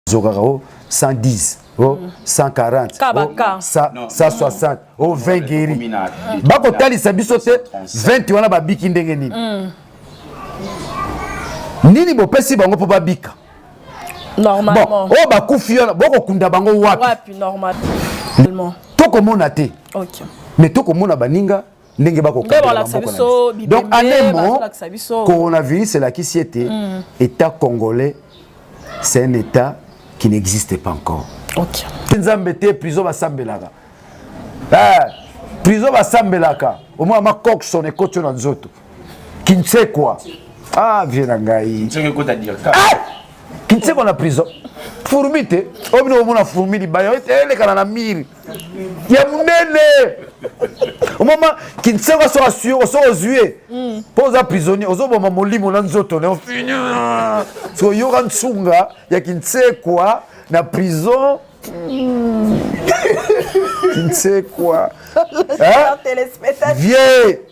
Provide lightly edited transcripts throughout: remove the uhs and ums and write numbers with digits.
Zogaro 110, 140, 160, 20 guéris. Bako tali sabisote 20 wana babiki ndenge nini. Nini bo pesi bango po babika. Normalement. Bon, oh bakufi wana boko kunda bango wapi. Wapi normalement. Toko mona te. OK. Mais toko mona baninga ndenge bako kunda. Donc en un mot, coronavirus c'est la qui s'y était. État congolais, c'est un état qui n'existe pas encore. OK. Nzambete prison basambelaka. Prison basambelaka. Au moins ma coque son écoute na nzoto. Qui ne sait quoi. Ah viens ngai. Tu sais quoi t'as dire ça? Qui ne sait qu'on a prison. Fourmite. Obino mona fourmi li bayo ele kana na miri. Ya munene. Au moment qui ne sait quoi sera sûr, sera zué. Pose prisonnier, ozo boma molimo na nzoto na fini. So yoga nsunga ya qui ne sait quoi na prison. Qui ne sait quoi. Vieux.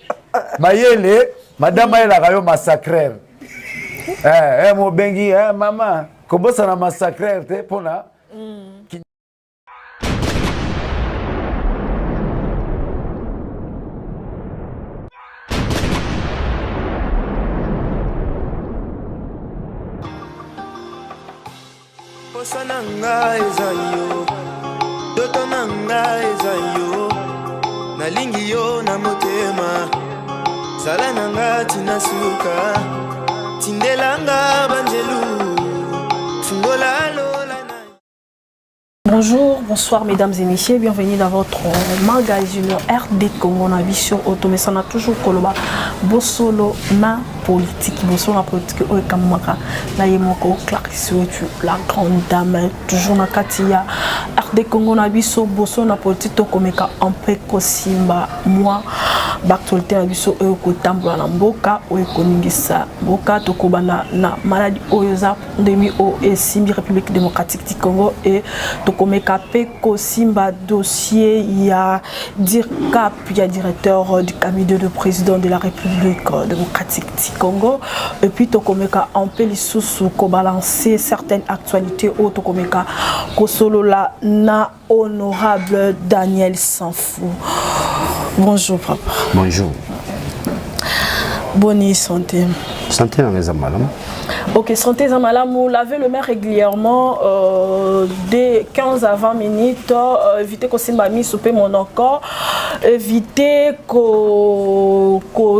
Mayele, madame Mayela kayo massacreur. Mo bengi, maman, comment ça na massacreur te pona? Sananga ezayo dotonanga ezayo nalingi yo na motema salananga tinasuka tindelanga banjelu fungola lola. Bonjour, bonsoir mesdames et messieurs, bienvenue dans votre magazine RD Congo na vision auto, mais ça n'a toujours koloba bosolo na politique, bosolo na politique o kamaka na yemoko Clarisse la grande dame toujours na katia RD Congo na vision bosolo na politique to komeka en peu kosimba moi l'actualité na vision o kotambola na mboka o ekoningisa mboka to kobana na maladie oyoza ndemi o esimbi République démocratique du Congo et komeka pe kosimba dossier ya DIRCAP, il y a directeur du cabinet de président de la République démocratique du Congo et puis tokomeka en peu lisusu ko balancer certaines actualités au tokomeka kosolola na honorable Daniel Sanfou. Bonjour papa. Bonjour. Bonne santé. Santé dans les amalam. Ok, santé Zamalam, vous lavez le main régulièrement dès 15 à 20 minutes, évitez que Simba mi soupe mon encore, évitez que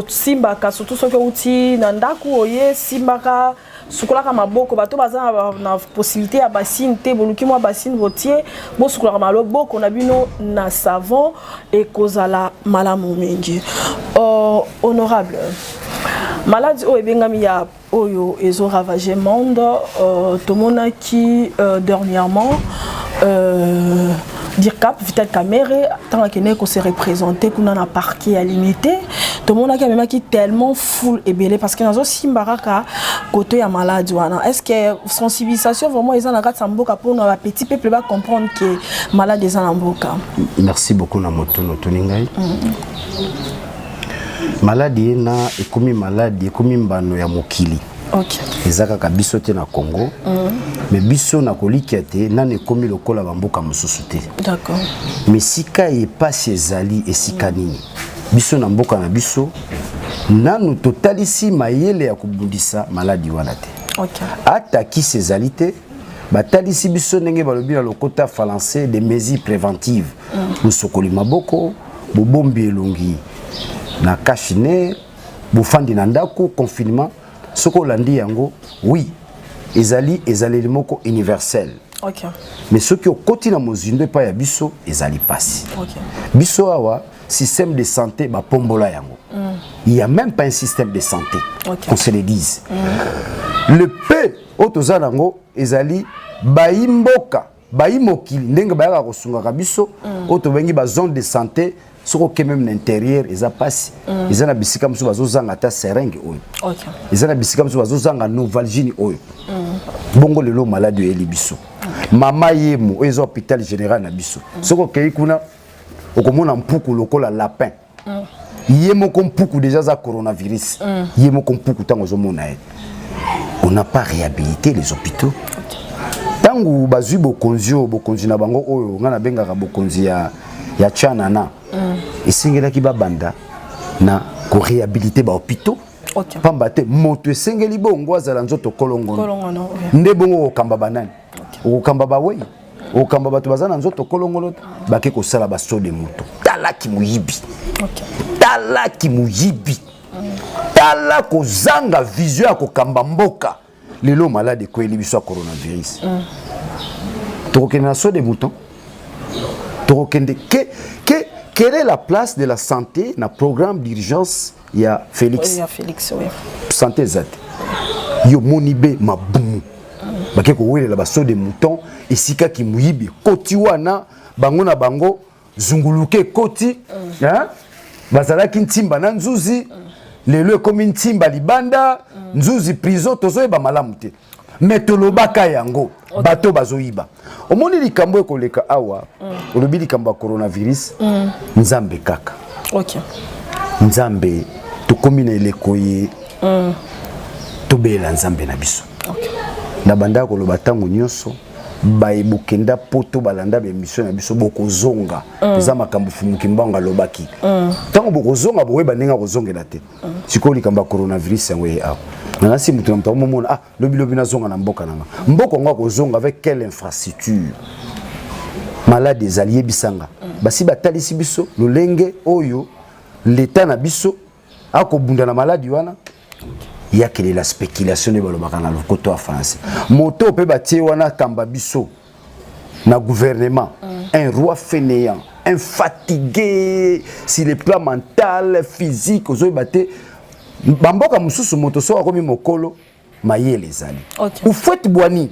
Simba ka surtout ce que outil nandaku oye Simba ka sukola ka maboko bato baza na possibilité ya bassine te boluki moi bassine votier bo sukola ka maboko na bino na savon et kozala malamu mingi. Honorable maladie o ebengami ya oyo ezo ravagé monde tomona qui dernièrement DIRCAP Vital Kamerhe tant que neko se représenter kuna na parquet à limité tomona kamema qui tellement full et belé parce que nazo simbaraka côté ya maladie wana est-ce que sensibilisation vraiment ils en a kat samboka pour na petit peuple va comprendre que malade des en mboka. Merci beaucoup na motono toningai. Maladie na ekomi maladie ekomi mbano ya mokili. OK. Ezaka ka biso te na Congo. Mais biso na kolikia te na ekomi lokola bamboka mosusu te. D'accord. Mais sika e passe ezali esika nini. Biso na mboka na biso nanu totalisi mayele ya kubundisa maladie wana te. OK. Ataki ezali te batalisi biso ndenge balobi na lokota français des mesures préventives. Musokoli maboko, bobombi elongi. Na kashine bufandi na ndako confinement soko landi yango oui ezali limoko universel. OK. Mais ceux qui ont côté na mozindo pa ya biso ezali pasi. OK. Biso awa système de santé ba pombola yango. Il y a même pas un système de santé. Okay. Qu'on se le dise. Le peu otoza nango ezali baimboka baimokili ndenge bayaka kosunga biso otobengi ba zone de santé. Soko ke même l'intérieur eza pasi eza na bisika musu bazozanga ta seringue oyo. OK. Eza na bisika musu bazozanga novalgine oyo. Bongo lelo maladie eli biso. Mama yemo ezo hôpital général na biso. Soko ke kuna okomona mpuku lokola lapin. Yemo ko mpuku déjà za coronavirus. Yemo ko mpuku tango zo mona. On n'a pas réhabilité les hôpitaux. Tant tangu bazui bokonzi na bango oyo nga na bengaka bokonzi ya Tchanana esengelaki babanda na ko réhabiliter ba hôpitaux pamba te moto esengeli bongo azala nzoto kolongono nde bongo okamba banani okamba bawe okamba bato bazana nzoto kolongono bake ko sala baso de moto talaki muyibi talaki muyibi tala ko zanga vision ya ko kamba mboka lelo malade ko elibiso coronavirus tokende na so de mouton tokende quelle est la place de la santé na programme d'urgence ya Félix oui. Santé zate yo monibe mabumu bake ko welela baso de mouton esika ki muyibi koti wana bango na bango zunguluke koti hein bazalaki ntimba na nzuzi lelo ekomi ntimba libanda nzuzi prison tozoyeba malamu te metolobaka yango bato bazoyiba omoni likambo ekoleka awa olobi likambo ya coronavirus nzambe kaka nzambe tokomi na eleko ye tobela nzambe na biso na banda koloba ntango nyonso bayebokenda poto balanda bemission na biso bokozonga eza makambo fumuki mbanga lobaki ntango bokozonga boyeba ndenge kozongela te sikoyo likambo ya coronavirus yango ye awa nanasi mutu na mutu akomomona lobi nazonga na mboka nanga mboka ngo akozonga avec quelle infrastructure malade ezali yebisanga basi batalisi biso lolenge oyo l'état na biso akobunda na maladi wana yakele la spéculation ne balobaka na lokoto ya français moto pe batie wana kamba biso na gouvernement un roi fainéant un fatigué sur le plan mental physique ozo baté bamboka mususu moto so akomi mokolo mayele ezali ou fouette boani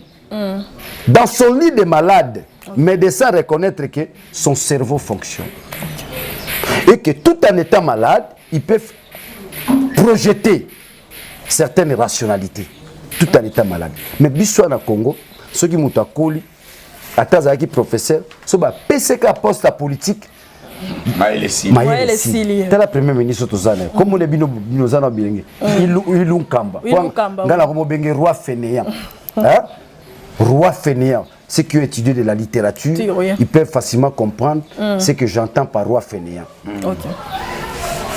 dans son lit de malade médecin reconnaître que son cerveau fonctionne et que tout en étant malade il peut projeter certaines rationalités tout en étant malade mais biso na Congo ceux qui muta koli atazaki professeur so ba PCK poste politique Maëlesili tala premier ministre tozana comme le bino zana bilenge ilunkamba ngala ko benge roi fainéant hein roi fainéant ceux qui ont étudié de la littérature ils peuvent facilement comprendre ce que j'entends par roi fainéant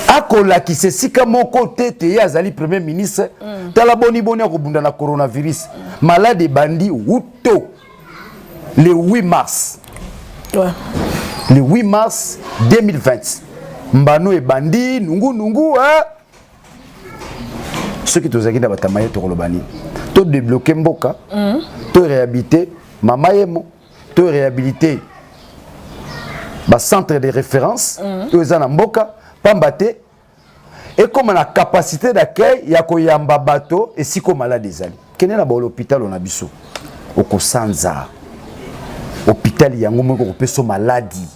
akola ki se sika moko tete ya azali premier ministre tala boni akobunda na coronavirus malade bandi wuto le 8 mars le 8 mars 2020 mbano e bandi nungu ceux qui tozaki na batamaye to kolobani to débloquer mboka to réhabiliter mamayemo to réhabiliter ba centre de référence to ezana mboka pambate et comme la capacité d'accueil ya koyamba bato et si comme malade ezali kene na ba l'hôpital on a biso okosanza hôpital yango moko ko peso maladie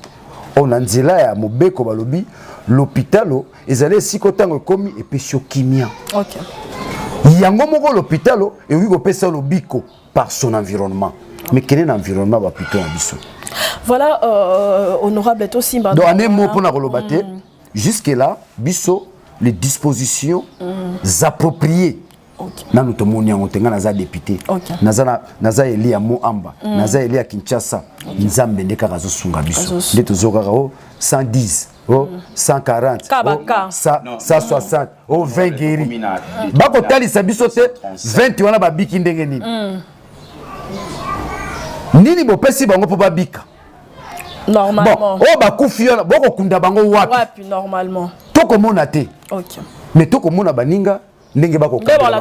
on anzela ya mobeko balobi l'hôpital ezali si ko tango komi et peso kimia yango moko l'hôpital et oui ko pesa lobiko par son environnement mais quel est l'environnement ba plutôt en biso voilà honorable aussi donc un mot pour na kolobate jusque là biso les dispositions appropriées na nous tomoni yango tenga naza député naza Elia Moamba naza Elia Kinshasa nzambe ndeka kazo sunga biso ndeto zokaka 110 140 160 20 guéri bako talisa biso te 20 wana babiki ndenge nini bopesi bango po babika normalement bon bakufi wana boko kunda bango wapi normalement toko mona te mais toko mona baninga ndenge bako kunda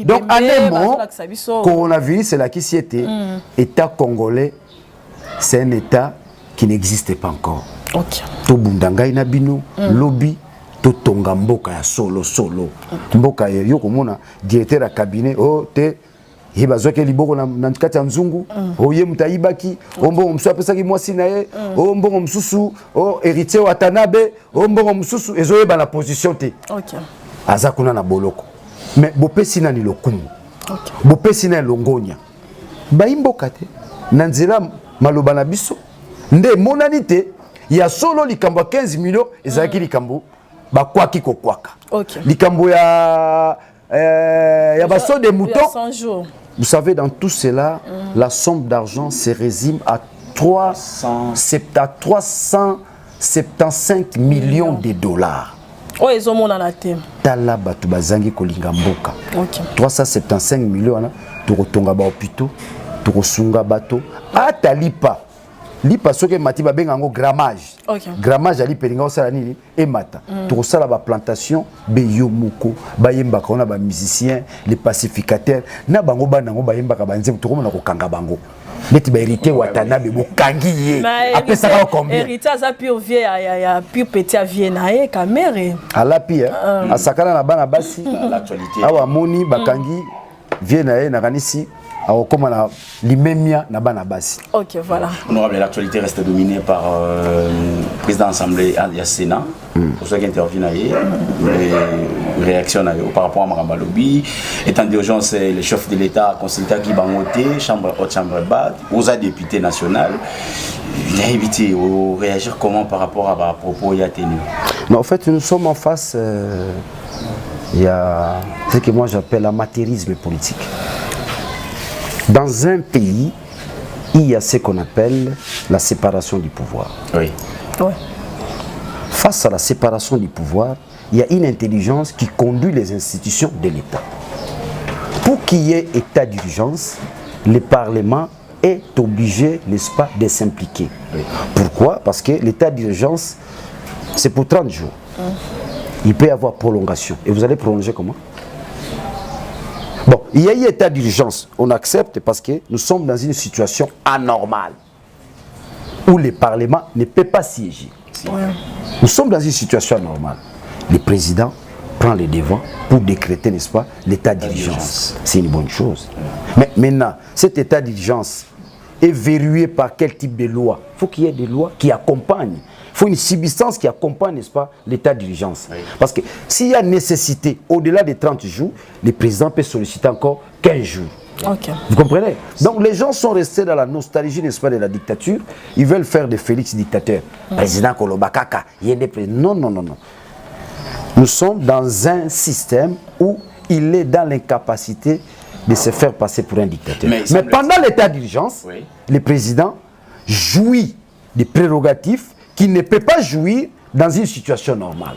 donc anemo coronavirus c'est la qui s'y était état congolais c'est un état qui n'existe pas encore to bundanga ina bino lobby to tonga mboka ya solo mboka yo komona directeur ya cabinet te hiba zoke liboko na kati ya nzungu oye mutayibaki ombongo msusu apesaki mwasi na ye ombongo msusu héritier wa Tanabe ombongo msusu ezoyeba na position te aza kuna na boloko mais bopesi na ni lokumu bopesi na longonya bayimboka te na nzela maloba na biso nde monani te ya solo likambo 15 millions ezalaki likambo bakwaki kokwaka likambo ya baso de mouton vous savez, dans tout cela, la somme d'argent se résume à 375 millions de dollars. Oh, ils ont mon à la thème. Tala batu bazangi kolinga mboka. 375 millions là, tokotonga ba hôpitaux, tokosunga bato. Atalipa. Lipa soke mati ba bengango grammage. Grammage ali pelinga osala nini e mata. Tokosala ba plantation be yomoko, ba yembaka ona ba musiciens, les pacificateurs, na bango banango ba yembaka banzemu tokomona ko kanga bango. Neti ba hérité Watanabe bokangi ye. Apesa ka combien? Hérité za pire vieux ya pire petit vieux na ye kamere. Ala pire asakala na bana basi l'actualité. Awa moni bakangi vieux na ye na kanisi. Comme la limemia na bana basi. Ok, voilà. Honorable, l'actualité reste dominée par le président de l'Assemblée et le Sénat. Pour ceux qui interviennent ailleurs, les réactions par rapport à Maramba Lobby. Étant d'urgence, le chef de l'État a consulté Guy Bangoté, chambre haute, chambre basse, aux députés nationaux. Il a évité de réagir comment par rapport à propos il a tenu. Non, en fait, nous sommes en face. Il y a ce que moi j'appelle l'amateurisme politique. Dans un pays, il y a ce qu'on appelle la séparation du pouvoir. Oui. Face à la séparation du pouvoir, il y a une intelligence qui conduit les institutions de l'État. Pour qu'il y ait état d'urgence, le Parlement est obligé, n'est-ce pas, de s'impliquer. Oui. Pourquoi? Parce que l'état d'urgence, c'est pour 30 jours. Il peut y avoir prolongation. Et vous allez prolonger comment? Bon, il y a eu état d'urgence, on accepte parce que nous sommes dans une situation anormale où le Parlement ne peut pas siéger. Nous sommes dans une situation anormale. Le président prend les devants pour décréter, n'est-ce pas, l'état d'urgence. C'est une bonne chose. Mais maintenant, cet état d'urgence est verrouillé par quel type de loi? Il faut qu'il y ait des lois qui accompagnent. Il faut une substance qui accompagne, n'est-ce pas, l'état d'urgence. Oui. Parce que s'il y a nécessité, au-delà des 30 jours, le président peut solliciter encore 15 jours. Vous comprenez? Donc les gens sont restés dans la nostalgie, n'est-ce pas, de la dictature. Ils veulent faire des Félix dictateurs. Président Kolobakaka, il y a des présidents. Non, non, non, non. Nous sommes dans un système où il est dans l'incapacité de se faire passer pour un dictateur. Mais pendant l'état d'urgence, le président jouit des prérogatives qui ne peut pas jouir dans une situation normale.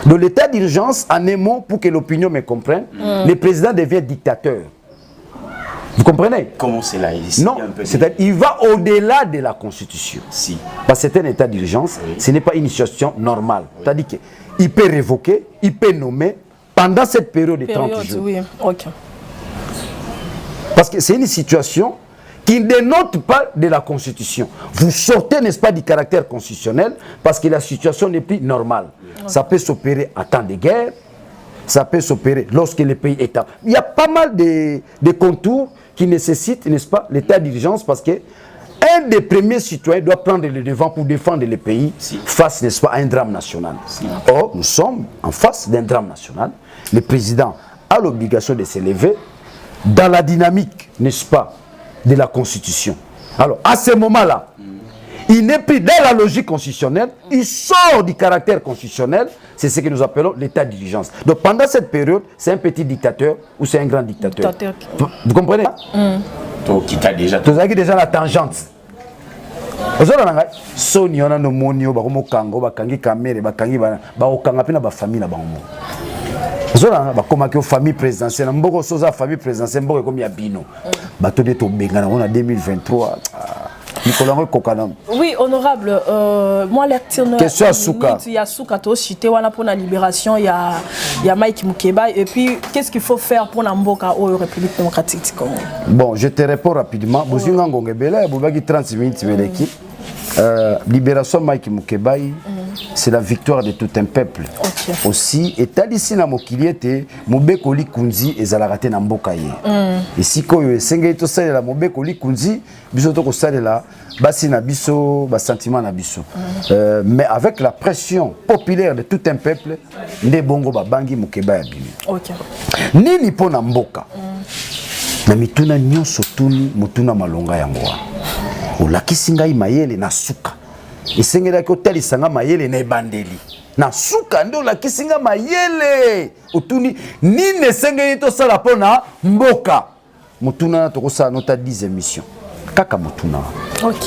Dans l'état d'urgence, en un mot, pour que l'opinion me comprenne, le président devient dictateur. Vous comprenez? Comment c'est là? Non, c'est-à-dire il va au-delà de la Constitution. Si. Parce que c'est un état d'urgence, ce n'est pas une situation normale. C'est-à-dire qu'il peut révoquer, il peut nommer pendant cette période de 30 jours. Oui, ok. Parce que c'est une situation qui ne dénote pas de la Constitution. Vous sortez, n'est-ce pas, du caractère constitutionnel parce que la situation n'est plus normale. Ça peut s'opérer en temps de guerre, ça peut s'opérer lorsque le pays est en... Il y a pas mal de contours qui nécessitent, n'est-ce pas, l'état d'urgence parce que un des premiers citoyens doit prendre le devant pour défendre le pays face, n'est-ce pas, à un drame national. Or, nous sommes en face d'un drame national. Le président a l'obligation de s'élever dans la dynamique, n'est-ce pas, de la Constitution. Alors, à ce moment-là, il n'est plus dans la logique constitutionnelle, il sort du caractère constitutionnel, c'est ce que nous appelons l'état d'urgence. Donc, pendant cette période, c'est un petit dictateur ou c'est un grand dictateur. Vous comprenez? Qui t'a déjà... Tu as déjà la tangente. Soni on a no monio ba ko kango ba kangi kamere ba kangi ba okanga pena ba famille na bango. Zola ba koma ke famille présidentielle mboko soza famille présidentielle mboko comme ya bino. Ba to de to bengana on a 2023. Nicolas Kokana. Oui, honorable, moi l'acteur question à Souka. Il y a Souka to cité wana pour la libération, il y a Mike Mukeba et puis qu'est-ce qu'il faut faire pour Namboka au République démocratique du Congo? Bon, je te réponds rapidement. Bozinga Ngongebela, Boubagi 30 minutes l'équipe. Libération Mike Mukeba, c'est la victoire de tout un peuple. Aussi, et tadisi na mokiliete, Mobekoli Kunzi et Zalarate Namboka ye. Et si koyo senge to salela Mobekoli Kunzi, biso to ko salela basi na biso, ba sentiment na biso. Mais avec la pression populaire de tout un peuple, nde bongo ba bangi Mukeba ya bimi. OK. Nini po na mboka? Na mituna nyonso tuni mutuna malonga yango. Olakisi ngai mayele na suka. Esengelaki otalisanga mayele na ebandeli. Na suka nde olakisi nga mayele. Otuni nini esengeli tosala mpona mboka. motuna tokosala nota 10 émissions kaka motuna OK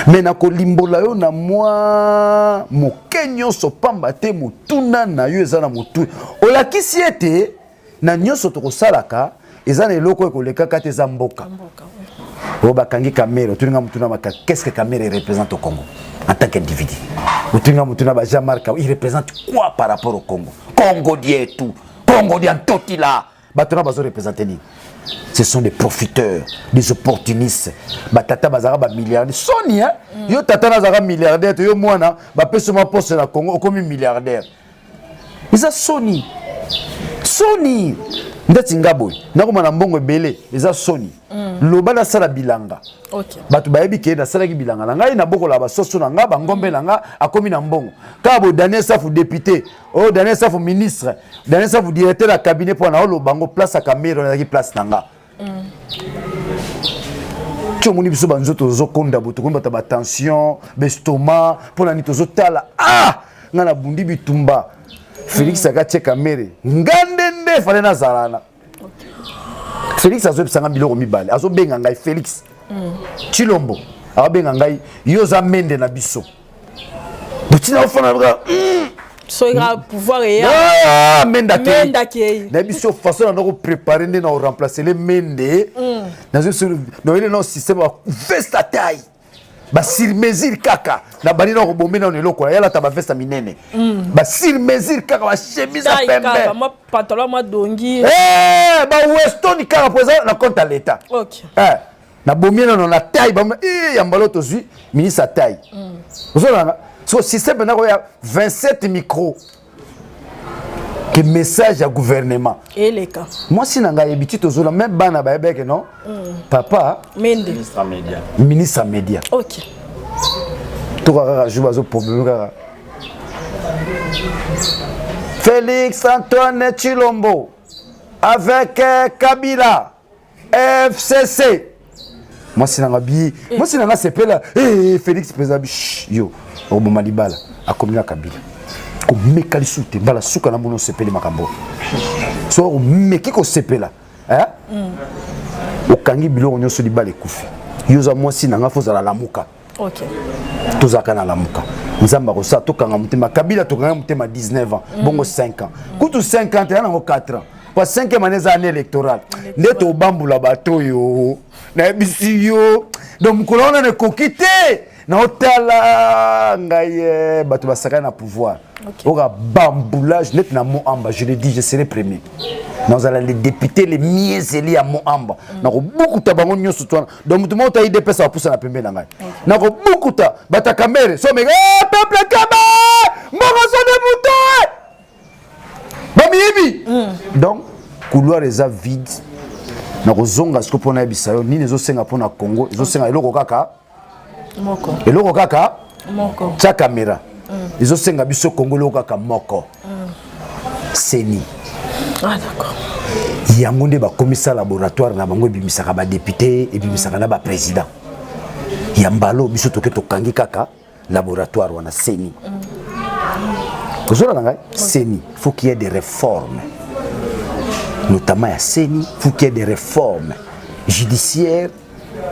mais nakolimbola yo na mwa moke nyonso pamba te motuna na yo eza na motu olakisi ete na nyonso tokosalaka eza na eloko ekolekaka te eza mboka oyo bakangi kamera otuninga motuna maka qu'est-ce que caméra représente au Congo en tant qu'individu otuninga motuna ba Jean-Marc il représente quoi par rapport au Congo Congo dit tout Congo dit tout là batona bazo représenter ni ce sont des profiteurs, des opportunistes. Batata bazara ba milliardaire. Sony hein. Yo tata nazara milliardaire, yo mwana ba pesa ma poste na Congo comme milliardaire. Isa Sony. Sony. Ndati ngaboy. Nakoma na mbongo ebele, isa Sony. Loba na sala bilanga. OK. Batu bayebi ke na sala ki bilanga. Ngai na boko la ba soso na nga ba ngombe na nga akomi na mbongo. Ka bo Daniel Safu député, oh Daniel Safu ministre, Daniel Safu directeur de cabinet pour na lo bango place à caméra na ki place nanga. Tu moni biso banzo tozo konda boto komba ta tension, bestoma pona ni tozo tala ah ngana bundi bitumba Félix agache kamere ngandende fale na zalana Félix azo bisanga biloko mibale azo benga ngai Félix Chilombo azo benga ngai yoza mende na biso butina ofana bra so il a pouvoir et menda ke na biso façon na ko préparer na remplacer les mende dans un système veste à taille ba sur mesure kaka na bani na ko bombe na eloko ya la ta ba veste minene ba sur mesure kaka ba chemise à pembe kaka ma pantalon ma dongi ba weston kaka poza na compte à l'état OK na bombe na taille ba ya mbalo to zui ministre à taille ozona so système na ko ya 27 micros que message à gouvernement et les cas moi si nanga yebiti tozola même bana ba yebeke non papa Mende ministre média OK to ka jouer zo problème ka Félix Antoine Chilombo avec Kabila FCC moi si nanga bi moi si nanga sepela Félix président yo Obama Libala akomina Kabila ko mekali sute bala suka na mono sepeli makambo so meki ko sepela okangi biloko nyonso libala ekufi yoza mwasi nanga fozala lamuka OK tozaka na lamuka nzamba ko sa tokanga mutema Kabila tokanga mutema 19 ans bongo 5 ans kutu 50 ans nango 4 ans pas 5e année année électorale ndeto bambula bato yo na bisi yo donc kolona ne kokite na otala ngaye bato basaka na pouvoir oka bamboulage net na Moamba je le dis je serai premier nous allons les députés les mieux à Moamba na ko beaucoup ta bango nyoso twana donc tout monde ta IDP ça pousse na pembe na ngai na ko beaucoup ta bata kamere so me peuple kaba mbongo so de bouton bamibi donc couloir les a vide na ko zonga ce que pona bisayo ni les osenga pona Congo les osenga eloko kaka moko eloko kaka moko cha caméra les osenga biso Congo eloko kaka moko seni ah d'accord yango nde ba commissaire laboratoire na bango bimisaka ba député et bimisaka na ba président yambalo biso toke tokangi kaka laboratoire wana seni kozona ngai seni faut qu'il y ait des réformes notamment à seni faut qu'il y ait des réformes judiciaires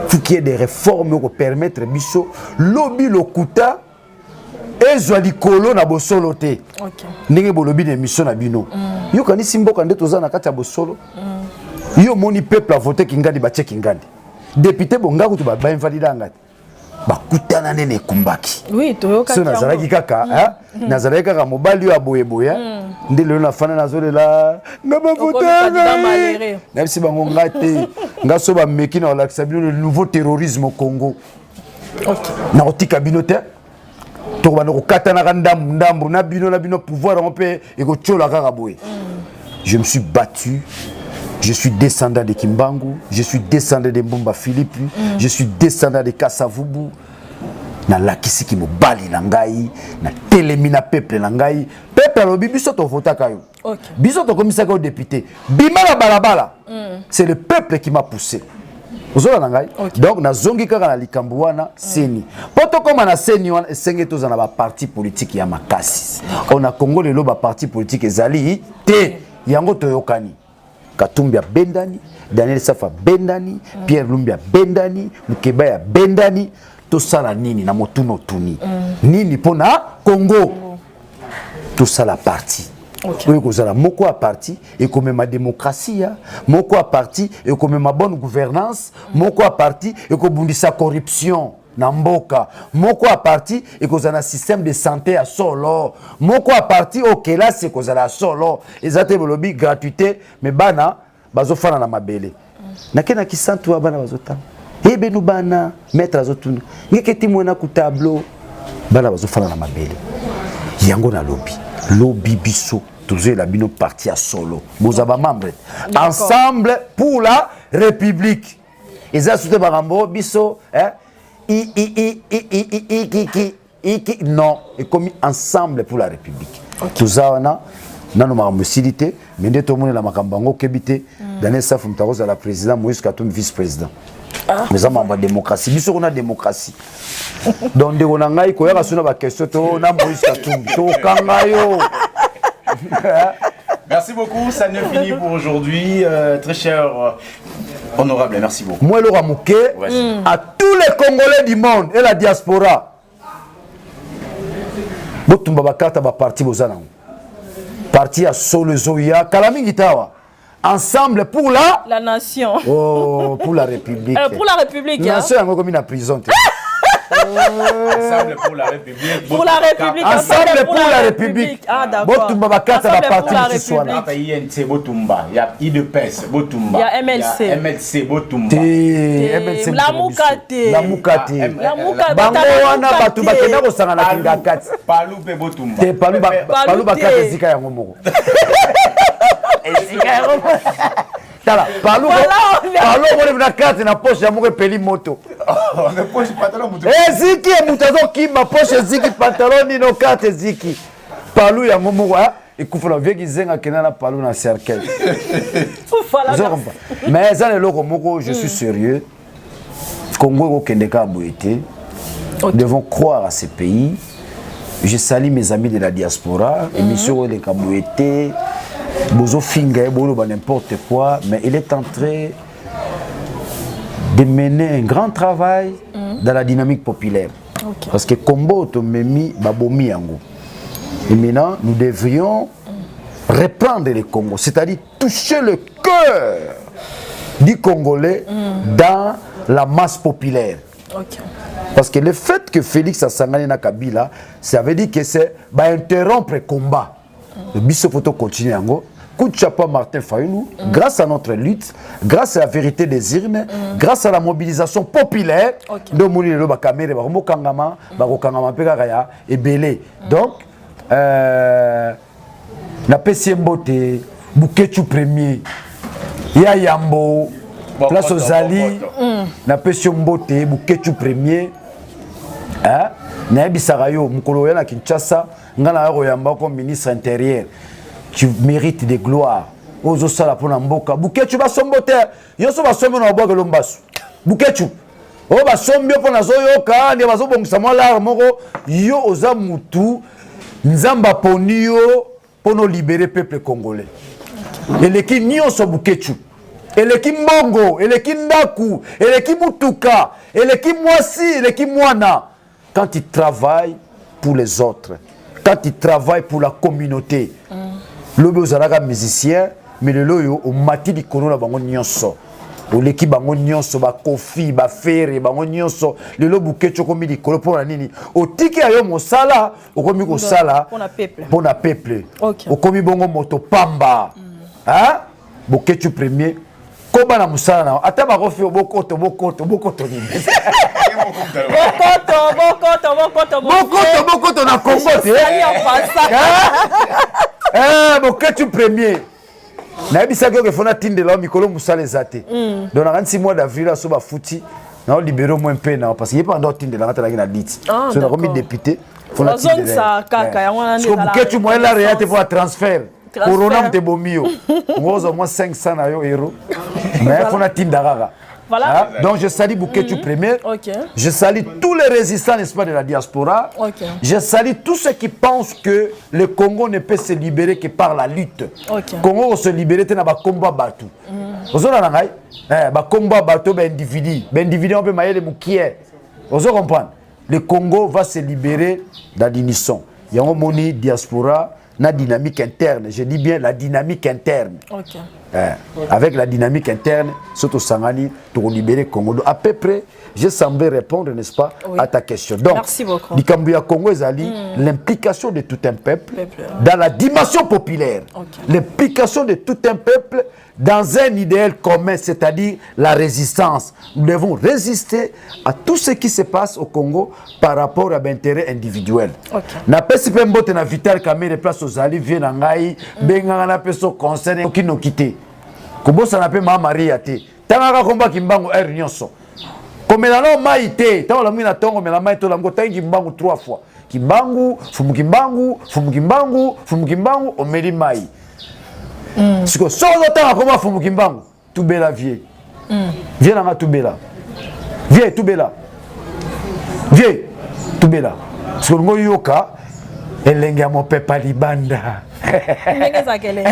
faut qu'il y ait des réformes pour permettre biso lobby lokuta ezwa likolo na bosolo te ndenge bolobi na émission na bino yo kanisi mboka nde toza na kati ya bosolo yo moni peuple a voté kingandi ba check kingandi député bonga kutu ba invalida ngati bakutana nene kumbaki oui toyoka so nazalaki kaka nazalaki kaka mobali yo aboyeboye nde lelo na fana nazolela nga bavotanga na bisi bango nga te nga so bameki na olakisa bino le nouveau terrorisme au Congo na kotika bino te tokobanda kokatanaka ndambu na bino pouvoir yango mpe ekotiola kaka boye je me suis battu. Je suis descendant de Kimbangu, je suis descendant de Mbumba Philippe, je suis descendant de Kassavubu. Na lakisi ki mobali na ngai, na telemina peuple na ngai. Peuple alobi biso to votaka yo. Biso to komisaka au député. Bimala balabala. C'est le peuple qui m'a poussé. Ozola na ngai. Donc na zongi kaka na likambo wana seni. Poto koma na seni wana esenge toza na ba parti politique ya makasi. On a Congo lelo ba parti politique ezali te yango toyokani. Katumbi bendani, Daniel Safa bendani, Pierre Lumbi bendani, Mukeba ya bendani, tout ça la nini na motuno tuni. Nini pona Congo. Tout ça la partie. Oui, kozala moko a parti et comme ma démocratie, moko a parti et comme ma bonne gouvernance, moko a parti et comme bundisa corruption. Namboka, moko a parti et cause un système de santé à solo. Moko a parti ok là c'est cause à solo. Ezate bolobi gratuité mais bana bazo fana na mabele. Nakena ki santu bana bazo ta. Ebe nu bana mettre azotunu. Ngeketi mwana ku tableau bana bazo fana na mabele. Yango na lobby biso toujours la bino parti à solo. Bozaba membre ensemble pour la République. Eza soute barambo biso non, et comme ensemble pour la République. Tout ça, on a nos facilités, mais nous avons la Makambango Kebité, Daniel Saf Mtaroz à la présidente, Moïse Katoum vice-président. Nous avons la démocratie, nous avons la démocratie. Donc, on a une question, on a Moïse Katoum, merci beaucoup, ça ne finit pour aujourd'hui. Très cher honorable, merci beaucoup. Moi, le Ramouké, à tous les Congolais du monde et la diaspora, Botumba Bakata ba parti Bozana. Parti à Solo Zoya, Kalamingitawa. Ensemble pour la nation. Oh, pour la République. Pour la République. La nation est comme une prison. Ensemble pour la République. Pour la République. Ensemble pour la République. Ah d'accord. Botumba Bakata va partir ce soir. Il y a INC Botumba, il y a IDPS Botumba. Il y a MLC. Il y a MLC Botumba. MLC La Mukate. La Mukate. La Mukate. Bango wana batu bakenda ko sanga na kingakati. Palu pe Botumba. Te Palu Bakate zika ya ngomoko. Zika ya ngomoko. Tala, Palu on na carte na poche ya moko peli moto. On poche pantalon moto. Ziki mutazo kimba poche ziki pantalon ni no carte ziki. Palu ya ngomoko ekufa na vieux zenga kenana Palu na cercle. Mais ça le loko moko, je suis sérieux. Congo Kendeka Boété. Nous devons croire à ces pays. Je salue mes amis de la diaspora, émission de Kabouété. Bozo Finga, n'importe quoi, mais il est en train de mener un grand travail dans la dynamique populaire. Parce que Combo Tomemi Babomi Yango. Et maintenant, nous devrions reprendre le Congo, c'est-à-dire toucher le cœur du Congolais dans la masse populaire. Parce que le fait que Félix Asangani na Kabila, ça veut dire que c'est interrompre le combat. Le biso photo continue yango. Coup de chapeau Martin Fayoulou, grâce à notre lutte, grâce à la vérité des urnes, grâce à la mobilisation populaire, de Moulino Bakamere, Baromo Kangama, Baro Kangama Pegaya et Belé. Donc, na Pessie Mbote, Bouketu Premier, Ya Yambo, Place aux Ali, na Pessie Mbote, Bouketu Premier, Naebi Sarayo, Mukolo na Kinshasa, Ngana Royamba comme ministre intérieur. Tu mérites des gloires. Ozo sala pona mboka. Bouketu ba sombote. Yo so ba sombo na boka lombasu. Bouketu. O ba sombio pona zoyoka, ndi ba zo bongisa mala moko yo oza mutu nzamba ponio pono libérer peuple congolais. Eleki nyonso Bouketu. Eleki mbongo, eleki ndaku, eleki mutuka, eleki mwasi, eleki mwana. Quand il travaille pour les autres, quand il travaille pour la communauté, l'obe ozalaka musicien, mais le loyo au mati di kono na bango nyonso. O leki bango nyonso ba kofi, ba fere, bango nyonso. Le lobo Bouketu komi di kono pona nini? O tiki ayo mosala, o komi ko sala pona peuple. O komi bongo moto pamba. Hein? Bouketu premier. Koba na musala na ata ba kofi bokoto ni. Bokoto na Congo te. Bouketu premier. Na bisa que fona tinde la mikolo musala ezate. Donc na 6 mois d'avril so ba futi na libérer moins peu na parce que pendant tinde la ngata na dit. So na komi député fona tinde. Ça kaka ya wana ni. Bouketu moi la réalité pour transfert. Corona mte bomio. Ngozo moi 500 na yo euro. Mais fona tinde gaga. Voilà. Donc je salue Bouketu Premier. Ok. Je salue tous les résistants, n'est-ce pas, de la diaspora. Ok. Je salue tous ceux qui pensent que le Congo ne peut se libérer que par la lutte. Ok. Congo va se libérer dans le combat battu. Vous avez compris? Le combat battu, l'individu, on peut mailler les moukiers. Vous comprenez? Le Congo va se libérer dans l'unisson. Il y a une diaspora, une dynamique interne. Je dis bien la dynamique interne. Ok. Avec la dynamique interne, surtout Sangani, pour libérer le Congo. À peu près, j'ai semblé répondre, n'est-ce pas, à ta question. Donc, merci beaucoup. L'Ikambuya Congo est l'implication de tout un peuple dans la dimension populaire. L'implication de tout un peuple dans un idéal commun, c'est-à-dire la résistance. Nous devons résister à tout ce qui se passe au Congo par rapport à l'intérêt individuel. Na pesi pe mbote na Vital Kamerhe place aux alliés viennent en Gaï, benganga na peso concerne qui nous quitté. Kobosa na pe ma Maria te. Tanga komba kimbango er nyonso. Komelano maite, tawo la mina tongo mela maite la ngota kimbango 3 fois. Kimbangu, fumu kimbangu, fumu kimbangu, fumu kimbangu omeli mai. Si que sans autant comment fumu kimbangu, tout bela vie. Viens là tout bela. Viens tout bela. Viens tout bela. Sur ngo yoka elenga mo pepa libanda. Ngeza kele.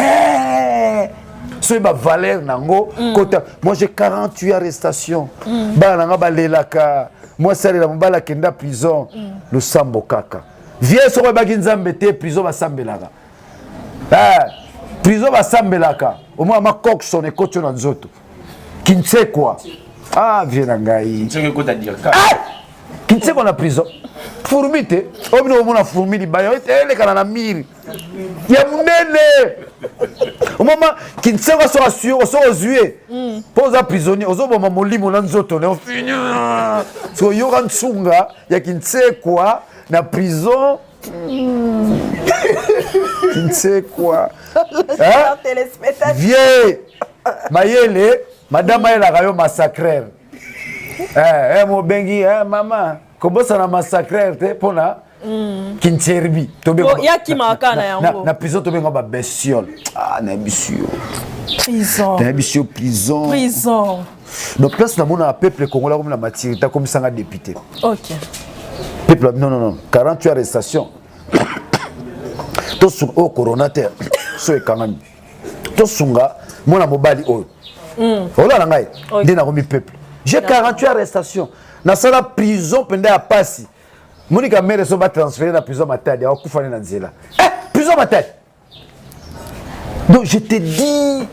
C'est ma valeur nango kota. Moi j'ai 48 arrestations. Ba nanga balelaka. Moi c'est la mbala kenda prison le sambo kaka. Viens sur ba kinzambe te prison ba sambelaka. Prison ba sambelaka. Au moins ma coque son écoute na nzoto. Kinse quoi? Ah viens nangai. C'est que tu dire. Kinse quoi na prison? Fourmite, obino omona fourmi libaya, ele kana na miri. Ya munene. Au moment Kinse va soit sûr, on soit ozué. Pose à prisonnier, ozo boma molimo na nzoto, on finit. So yoga nsunga ya Kinse quoi na prison. Kinse quoi? Hein? Vieux. Mayele, madame elle a rayon massacreur. Mo bengi, maman. Comment ça na massacreur te pona Kinserbi. Ya ki makana yango. Na prison to benga ba bestiole. Ah na bisio. Prison. Na bisio prison. Prison. Donc place na mona peuple congolais comme la maturité comme ça député. OK. Peuple non 48 arrestations. To sur au coronateur. So ekangami. To sunga mona mobali oyo. Ola na ngai. Ndina komi peuple. J'ai 48 arrestations. Dans la prison, pendant à passer. Monica mère va transférer dans la prison Matadi. On coupe dans Zela. Prison Matadi. Donc je te dis,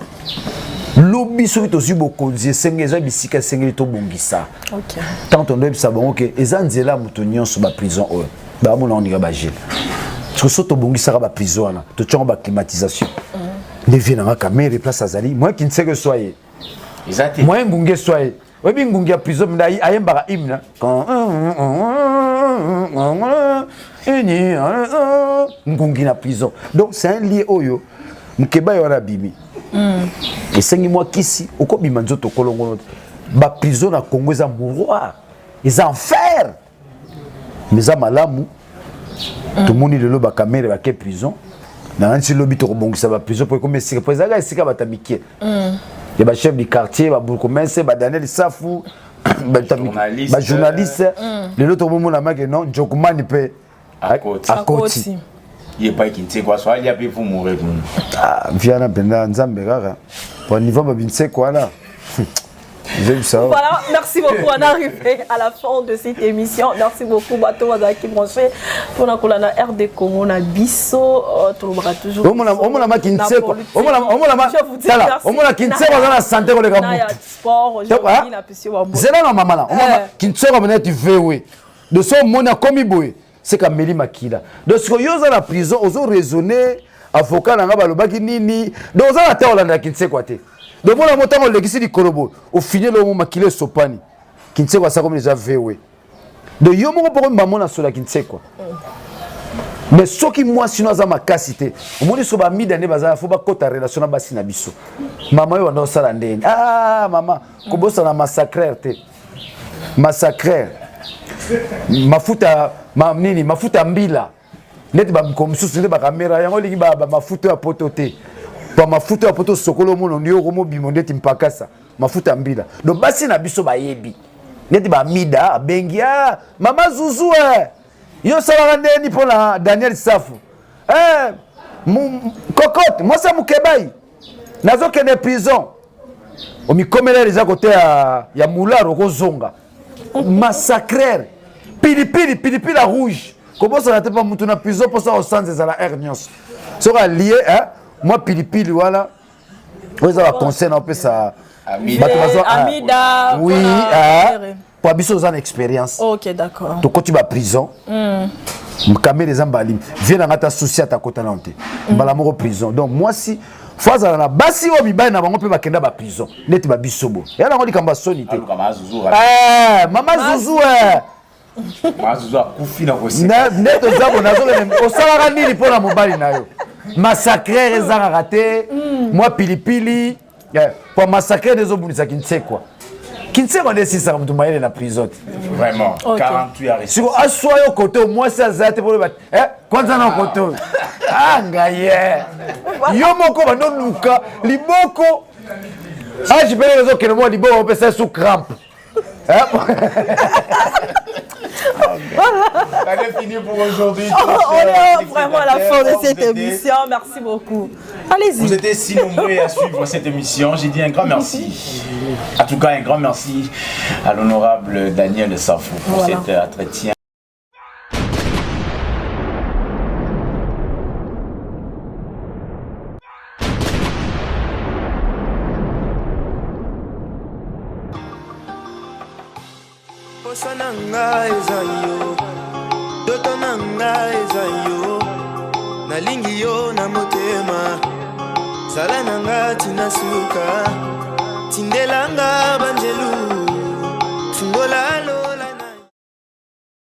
lobby sur les aussi beaucoup. Je sais que les bisika sengeli to bongisa. OK. Tant on doit savoir que les Zela moutonnions sur la prison. Bah mon on ira bagel. Parce que surtout bongisa la prison là. Tu as une climatisation. Les viennent en caméra place à Zali. Moi qui ne sais que soyez. Moi ngunge soyez. Oui, bien, il y a plusieurs hymnes. Prison. Donc, c'est un lié oyo. Mkeba yora bimi. Et 5 mois qu'ici, au Kobiman Zoto Kolongo, la prison à Congo est un mouroir. Ils enfer. Mais ça malamu. Tout le monde est le loba caméra à prison. Dans un lobby to bon ça va prison pour comme c'est pour ça que c'est ka tamike. Il y a des chefs du quartier, des bourgmestres, des Daniel Safou, des journalistes. Les autres moments là que non, Jokumani peut à côté. Il est pas qui ne sait quoi soit il y a plus pour mourir. Ah, viens là pendant Nzambe rara. Pour niveau ba binse quoi là. Voilà, merci beaucoup. On est arrivé à la fin de cette émission. Merci beaucoup, Bato Wazaki Branché. Pour la colonne RD Congo, on a Bisso. Tout le bras toujours. On a ma Kinse quoi. On a Kinse dans la santé pour les gars. Sport, aujourd'hui, la piscine. C'est là, maman là. On a Kinse comme on est VW. De son monde comme Iboé. C'est comme Meli Makila. De ce que vous avez la prison, vous avez raisonné. Avocat, n'a pas le baki nini. Donc vous avez la terre de Kinse quoi. De mon amour, on a du Kolobo. Au final, on a maquillé Sopani. Qui ne sait quoi ça comme déjà VW. De yomo pour un maman sur la qui ne sait quoi. Mais ce qui moi sinon ça m'a cassité. Au moins sur ba mi d'année bazar faut pas côté relation ba sina biso. Maman yo ndo sala ndeni. Ah maman, ko bossa na massacrer te. Massacrer. Mafuta nini, mafuta mbila. Net ba comme sous ba caméra yango lingi ba mafuta ya poto te. Pour ma photo à poto sokolo mono ndio komo bimonde timpakasa mafuta mbila donc basi na biso bayebi neti bamida abengi mama Zuzu yo salaka ndeni mpona Daniel Safu cocotte mwasi ya Mukebai nazokende prison omikomela eza kote ya mularo kozonga massacreur pilipili ya rouge kobosana te pa mutu na prison mposa osanze ezala air nyonso soki alie mwa pilipili wana oyo eza baconseil na opesa Amida oui po biso oza na expérience ok d'accord tokoti baprison kamere eza mbali vie na nga ta souci atakota na te mbala moko prison donc mwasi fo azala na basi oyo mibali na bango mpe bakenda baprison neti babiso bo ya nango likambo asoni te mama Zuzu nde toza bo nazokende osalaka nini mpo na mobali na yo massacreur ezalaka te mwa pilipili po massacreur ezobundisa Kinsekwa nde esisaka mutu mayele na prison te vraiment 48 heures siko aswa yo kote mwasi azala te polo kwanza na kote oyo ngaye yo moko bandoluka liboko jipele ezokende mwa liboko opesa sous crampe On est fini pour aujourd'hui. On est vraiment à la fin de cette émission. Merci beaucoup. Allez-y. Vous étiez si nombreux à suivre cette émission. J'ai dit un grand merci. En tout cas, un grand merci à l'honorable Daniel Safou pour cet entretien. Posa nanga eza yo, doto nanga eza yo, nalingi yo na motema, zala nanga tina suka, tindelanga banjelu